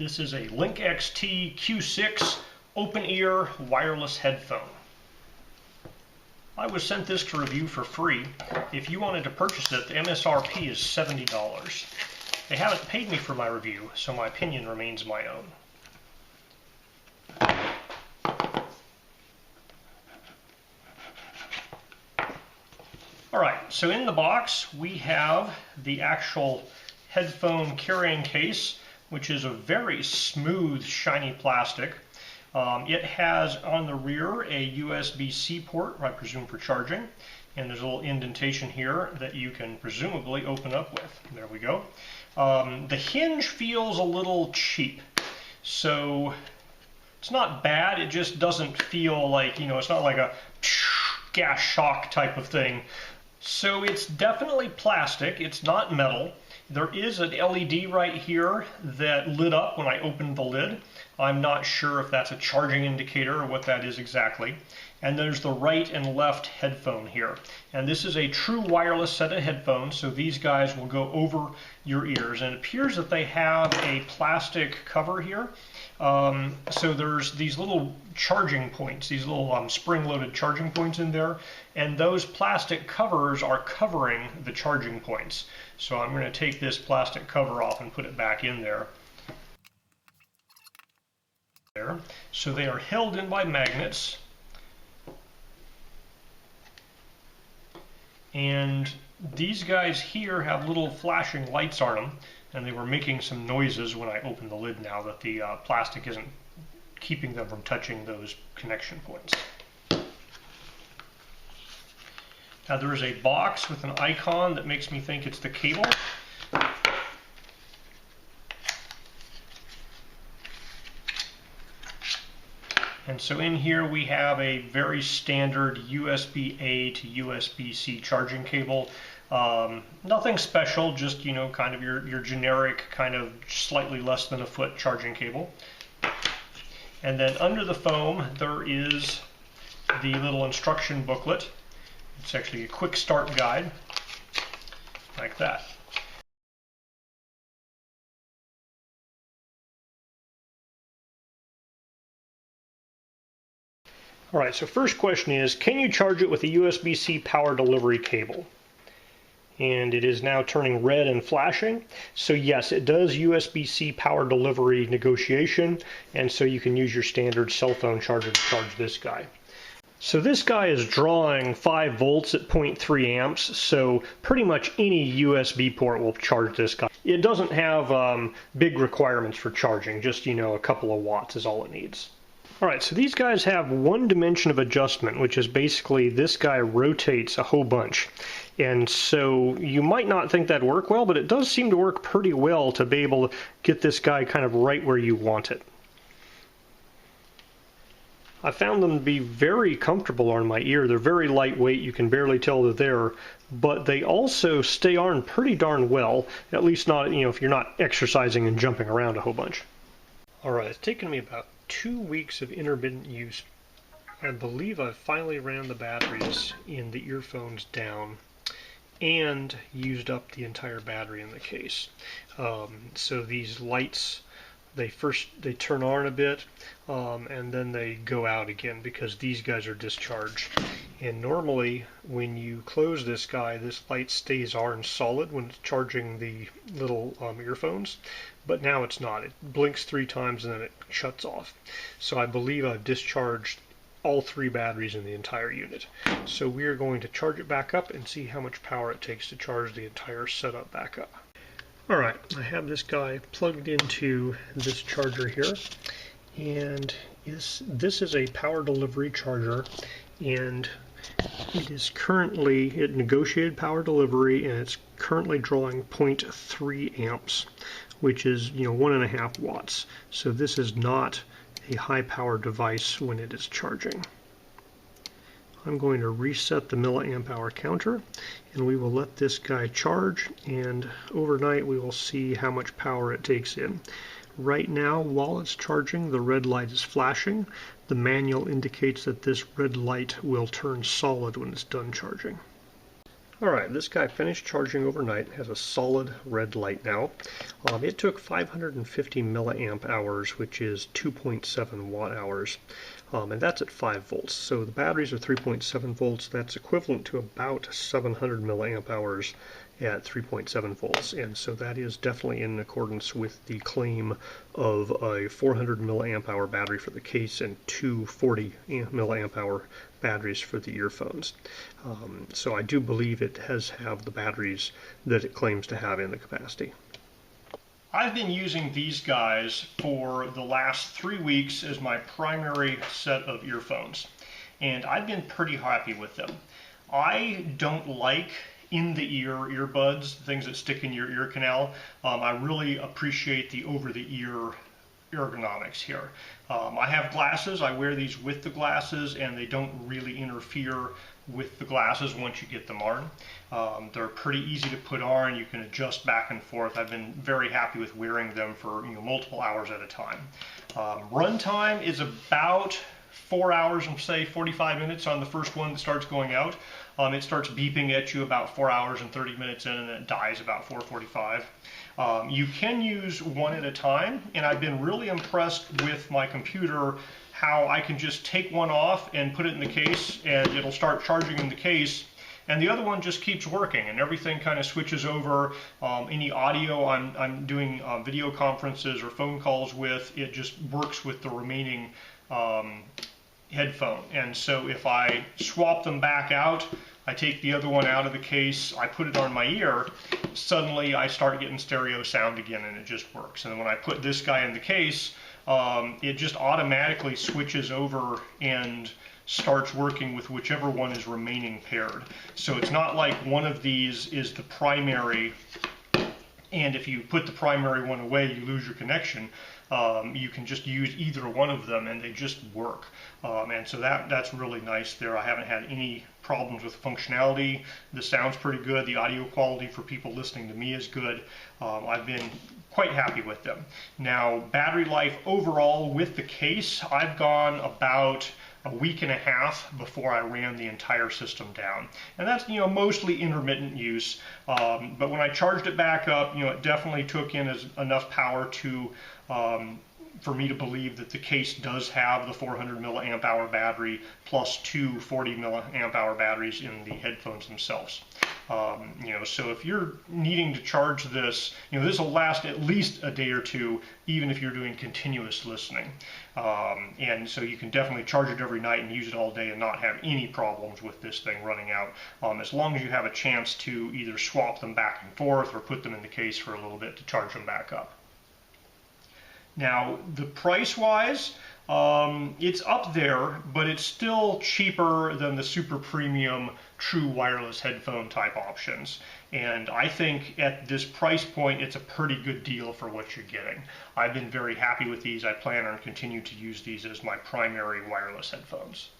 This is a LnkXT Q6 open-ear wireless headphone. I was sent this to review for free. If you wanted to purchase it, the MSRP is $70. They haven't paid me for my review, so my opinion remains my own. Alright, so in the box we have the actual headphone carrying case, which is a very smooth, shiny plastic. It has on the rear a USB-C port, I presume for charging, and there's a little indentation here that you can presumably open up with. There we go. The hinge feels a little cheap, so it's not bad, it just doesn't feel like, it's not like a gas shock type of thing. So it's definitely plastic, it's not metal. There is an LED right here that lit up when I opened the lid. I'm not sure if that's a charging indicator or what that is exactly. And there's the right and left headphone here. And this is a true wireless set of headphones, so these guys will go over your ears. And it appears that they have a plastic cover here. So there's these little charging points, these little spring-loaded charging points in there, and those plastic covers are covering the charging points. So I'm going to take this plastic cover off and put it back in there. So they are held in by magnets. And these guys here have little flashing lights on them, and they were making some noises when I opened the lid now that the plastic isn't keeping them from touching those connection points. Now there is a box with an icon that makes me think it's the cable. And so in here we have a very standard USB-A to USB-C charging cable. Nothing special, just kind of your generic, kind of slightly less than a foot charging cable. And then under the foam there is the little instruction booklet. It's actually a quick start guide, like that. Alright, so first question is, can you charge it with a USB-C power delivery cable? And it is now turning red and flashing. So yes, it does USB-C power delivery negotiation, and so you can use your standard cell phone charger to charge this guy. So this guy is drawing 5 volts at 0.3 amps, so pretty much any USB port will charge this guy. It doesn't have big requirements for charging, just a couple of watts is all it needs. Alright, so these guys have one dimension of adjustment, which is basically this guy rotates a whole bunch. And so you might not think that'd work well, but it does seem to work pretty well to be able to get this guy kind of right where you want it. I found them to be very comfortable on my ear. They're very lightweight, you can barely tell they're there, but they also stay on pretty darn well, at least not, if you're not exercising and jumping around a whole bunch. Alright, it's taken me about 2 weeks of intermittent use. I believe I've finally ran the batteries in the earphones down and used up the entire battery in the case. So these lights, they turn on a bit and then they go out again because these guys are discharged. And normally when you close this guy, this light stays on solid when it's charging the little earphones, but now it's not. It blinks 3 times and then it shuts off. So I believe I've discharged all 3 batteries in the entire unit. So we are going to charge it back up and see how much power it takes to charge the entire setup back up. Alright, I have this guy plugged into this charger here, and this is a power delivery charger, and it negotiated power delivery, and it's currently drawing 0.3 amps, which is 1.5 watts. So this is not a high power device when it is charging. I'm going to reset the milliamp hour counter, and we will let this guy charge, and overnight we will see how much power it takes in. Right now, while it's charging, the red light is flashing. The manual indicates that this red light will turn solid when it's done charging. Alright, this guy finished charging overnight, has a solid red light now. It took 550 milliamp hours, which is 2.7 watt hours, and that's at 5 volts. So the batteries are 3.7 volts, that's equivalent to about 700 milliamp hours at 3.7 volts, and so that is definitely in accordance with the claim of a 400 milliamp hour battery for the case and 240 milliamp hour batteries for the earphones. So I do believe it has the batteries that it claims to have in the capacity. I've been using these guys for the last 3 weeks as my primary set of earphones, and I've been pretty happy with them. I don't like in-the-ear earbuds, things that stick in your ear canal. I really appreciate the over-the-ear ergonomics here. I have glasses, I wear these with the glasses, and they don't really interfere with the glasses once you get them on. They're pretty easy to put on, you can adjust back and forth. I've been very happy with wearing them for multiple hours at a time. Runtime is about 4 hours and say 45 minutes on the first one that starts going out. It starts beeping at you about 4 hours and 30 minutes in, and then it dies about 4:45. You can use one at a time, and I've been really impressed with my computer how I can just take one off and put it in the case, and it'll start charging in the case, and the other one just keeps working, and everything kind of switches over. Any audio I'm doing video conferences or phone calls with, it just works with the remaining headphone. And so if I swap them back out, I take the other one out of the case, I put it on my ear, suddenly I start getting stereo sound again, and it just works. And then when I put this guy in the case, it just automatically switches over and starts working with whichever one is remaining paired. So it's not like one of these is the primary, and if you put the primary one away, you lose your connection. You can just use either one of them, and they just work. And so that's really nice there. I haven't had any problems with functionality. The sound's pretty good. The audio quality for people listening to me is good. I've been quite happy with them. Now, battery life overall with the case, I've gone about a week and a half before I ran the entire system down. And that's mostly intermittent use. But when I charged it back up, it definitely took in enough power to for me to believe that the case does have the 400 milliamp hour battery plus two 40 milliamp hour batteries in the headphones themselves. So if you're needing to charge this, this will last at least a day or two, even if you're doing continuous listening. And so you can definitely charge it every night and use it all day and not have any problems with this thing running out, as long as you have a chance to either swap them back and forth or put them in the case for a little bit to charge them back up. Now, the price-wise, it's up there, but it's still cheaper than the super premium true wireless headphone type options. And I think at this price point, it's a pretty good deal for what you're getting. I've been very happy with these. I plan on continuing to use these as my primary wireless headphones.